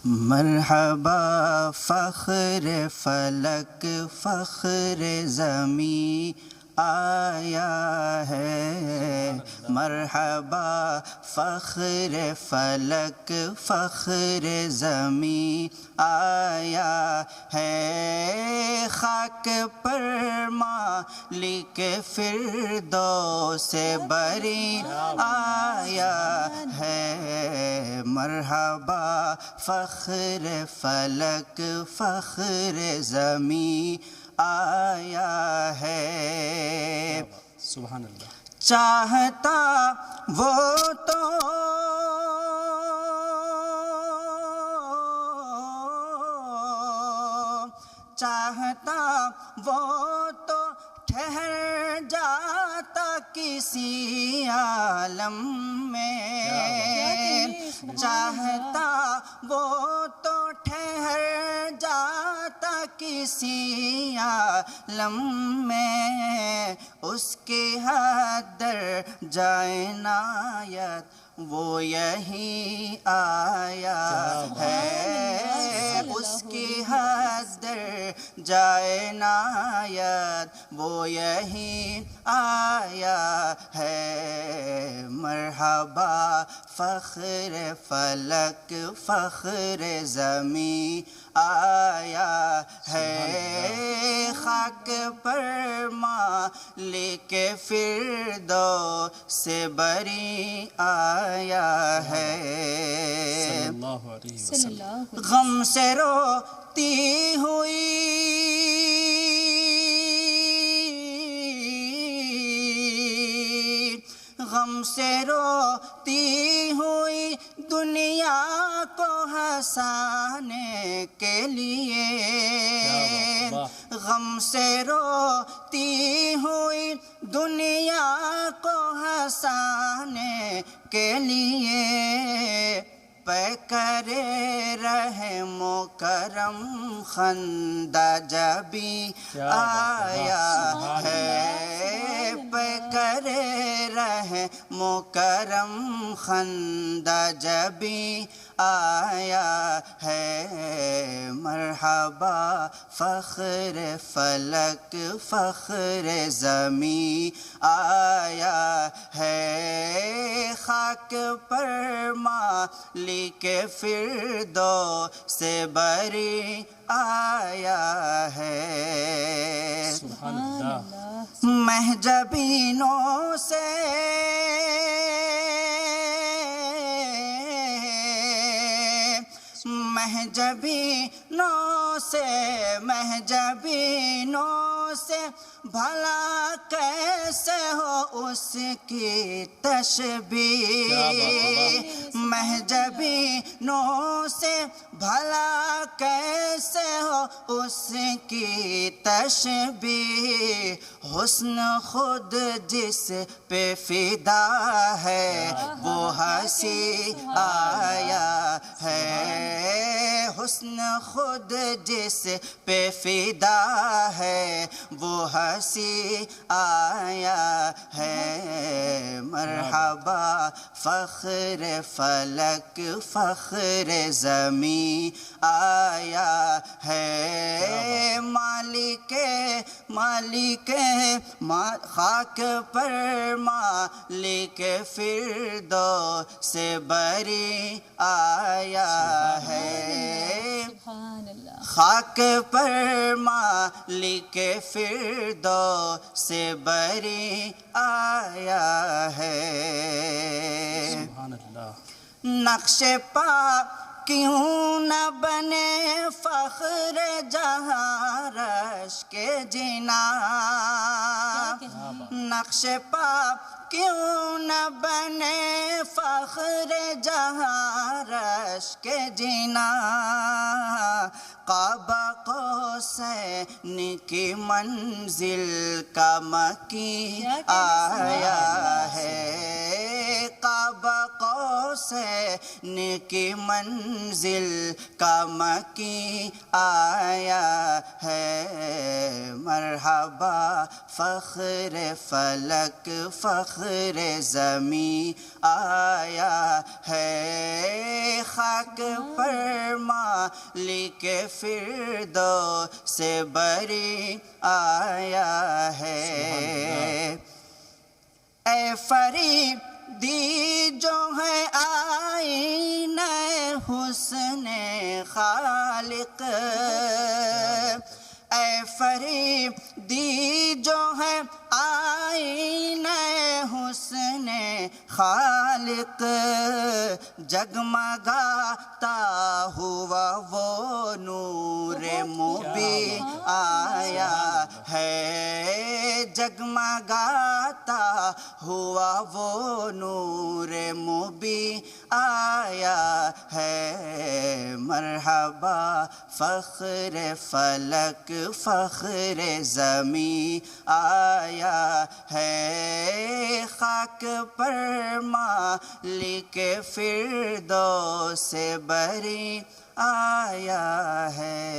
مرحبا فخر فلک فخر زمیں آیا ہے، مرحبا فخر فلک فخر زمیں آیا ہے، خاک پر مالک فردوس بری آیا ہے، مرحبا فخر فلک فخر زمیں آیا ہے۔ سبحان اللہ۔ چاہتا وہ تو ٹھہر جاتا کسی عالم میں، چاہتا وہ تو ٹھہر جاتا کسی عالم میں، اس کی حد در جائے عنایت وہ یہی آیا ہے، اس کی حد در جائے عنایت وہ یہی آیا ہے، مرحبا فخر فلک فخر زمیں آیا ہے، خاک پر مالک فردوس بری آیا ہے، غم سے روتی ہوئی غم سے روتی ہوئی دنیا کو ہنسانے کے لیے، غم سے روتی ہوئی دنیا کو ہنسانے کے لیے، کرے رحم و کرم خندہ جبھی آیا ہے، کرے رحم و کرم خندہ جبھی آیا ہے، مرحبا فخر فلک فخر زمیں آیا ہے، خاک پر مالک فردوس بری آیا ہے، محجبینوں سے محجبینوں سے بھلا کیسے ہو اس کی تشبیہ، محجبینوں سے بھلا کیسے ہو اس کی تشبیہ، حسن خود جس پہ فدا ہے وہ ہنسی آیا ہے، حسن خود جس پہ فدا ہے وہ ہنسی آیا ہے، مرحبا فخر فلک فخر زمیں آیا ہے، مالک خاک پر مالک فردوس بری آیا ہے، خاک پر مالک فردوس بری آیا ہے، نقش پا کیوں نہ بنے فخر جہاں رشک جنا، نقش پا کیوں نہ بنے فخر جہاں رشک جنا، قاب قوسین کی منزل کا مکی آیا ہے، قاب قوسین حسین کی منزل کا مکی آیا ہے، مرحبا فخر فلک فخر زمیں آیا ہے، خاک پر مالک فردوس بری آیا ہے۔ اے فریدی جو ہے آئینہ حسن خالق، اے فریدی جو ہے آئینہ حسن خالق، جگمگاتا ہوا وہ نور مبیں آیا ہے، جگمگاتا ہوا وہ نور مبیں آیا ہے، مرحبا فخر فلک فخر زمیں آیا ہے، خاک پر مالک فردوس بری آیا ہے۔